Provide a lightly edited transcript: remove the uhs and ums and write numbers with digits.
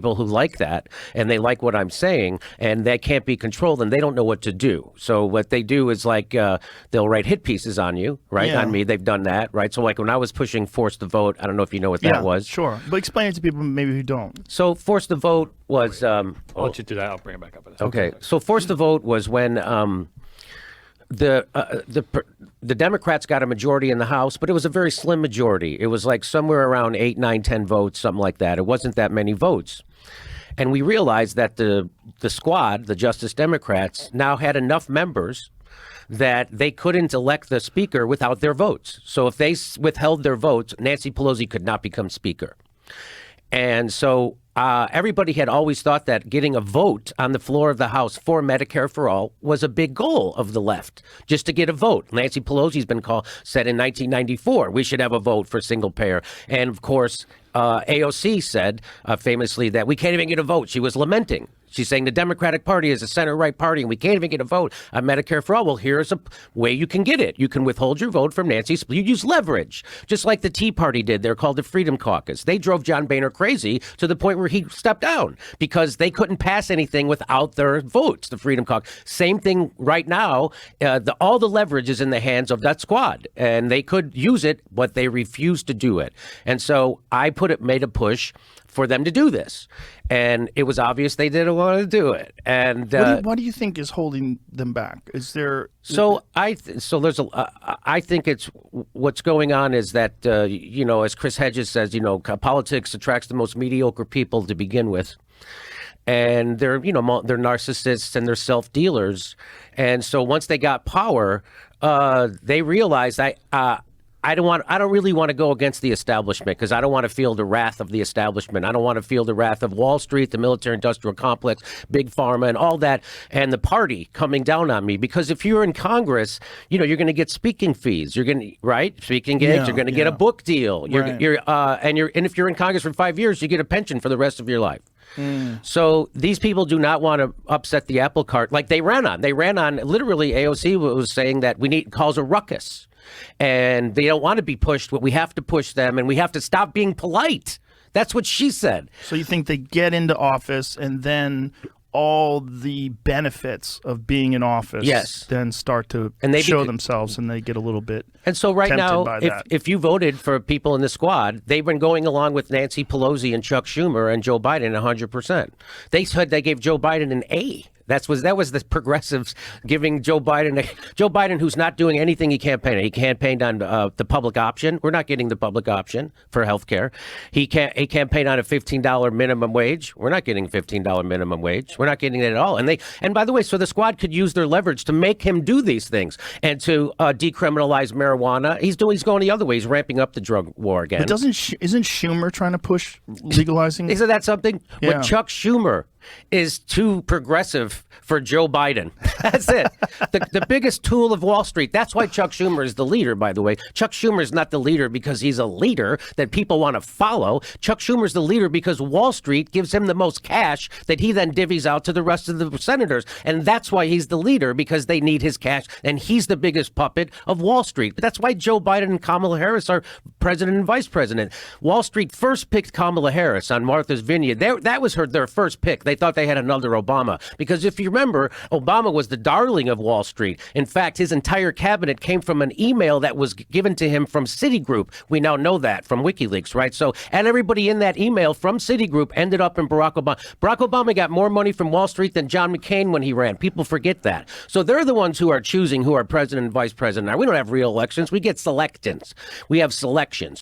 people who like that and they like what I'm saying and they can't be controlled and they don't know what to do. So what they do is like they'll write hit pieces on you, right? Yeah. On me. They've done that, right? So like when I was pushing Force the Vote, I don't know if you know what that was. Sure. But explain it to people maybe who don't. So Force the Vote was I'll let you do that. I'll bring it back up. okay. So Force the Vote was when the Democrats got a majority in the House, but it was a very slim majority. It was like somewhere around 8, 9, 10 votes, something like that. It wasn't that many votes. And we realized that the squad, the Justice Democrats, now had enough members that they couldn't elect the speaker without their votes. So if they withheld their votes, Nancy Pelosi could not become speaker. And so everybody had always thought that getting a vote on the floor of the House for Medicare for All was a big goal of the left, just to get a vote. Nancy Pelosi's been said in 1994, we should have a vote for single payer. And of course, AOC said famously that we can't even get a vote. She was lamenting. She's saying the Democratic Party is a center-right party and we can't even get a vote on Medicare for All. Well, here's a way you can get it. You can withhold your vote from Nancy. You use leverage, just like the Tea Party did. They're called the Freedom Caucus. They drove John Boehner crazy to the point where he stepped down because they couldn't pass anything without their votes, the Freedom Caucus. Same thing right now. All the leverage is in the hands of that squad, and they could use it, but they refused to do it. And so I made a push for them to do this. And it was obvious they didn't want to do it. And what do you think is holding them back? Is there? So I think it's what's going on is that as Chris Hedges says, politics attracts the most mediocre people to begin with. And they're narcissists and they're self-dealers. And so once they got power, they realized I don't really want to go against the establishment because I don't want to feel the wrath of the establishment. I don't want to feel the wrath of Wall Street, the military-industrial complex, Big Pharma, and all that, and the party coming down on me. Because if you're in Congress, you're going to get speaking fees. You're going to speaking gigs. You're going to get a book deal. And if you're in Congress for 5 years, you get a pension for the rest of your life. So these people do not want to upset the apple cart like they ran on. They ran on literally. AOC was saying that we need cause a ruckus. And they don't want to be pushed, but we have to push them and we have to stop being polite. That's what she said. So you think they get into office and then all the benefits of being in office then start to show themselves and they get a little bit And so right now, that. if you voted for people in the squad, they've been going along with Nancy Pelosi and Chuck Schumer and Joe Biden 100%. They said they gave Joe Biden an A. That was the progressives giving Joe Biden, who's not doing anything he campaigned. He campaigned on the public option. We're not getting the public option for health care. He campaigned on a $15 minimum wage. We're not getting $15 minimum wage. We're not getting it at all. And by the way, so the squad could use their leverage to make him do these things and to decriminalize marijuana. He's going the other way. He's ramping up the drug war again. But isn't Schumer trying to push legalizing? Isn't that something? Yeah. When Chuck Schumer is too progressive for Joe Biden. That's it. The biggest tool of Wall Street. That's why Chuck Schumer is the leader, by the way. Chuck Schumer is not the leader because he's a leader that people want to follow. Chuck Schumer is the leader because Wall Street gives him the most cash that he then divvies out to the rest of the senators. And that's why he's the leader, because they need his cash. And he's the biggest puppet of Wall Street. But that's why Joe Biden and Kamala Harris are president and vice president. Wall Street first picked Kamala Harris on Martha's Vineyard. That was their first pick. They thought they had another Obama. Because if you remember, Obama was the darling of Wall Street. In fact, his entire cabinet came from an email that was given to him from Citigroup. We now know that from WikiLeaks, right? So, and everybody in that email from Citigroup ended up in Barack Obama. Barack Obama got more money from Wall Street than John McCain when he ran. People forget that. So they're the ones who are choosing who are president and vice president. Now, we don't have real elections. We get selections. We have selections.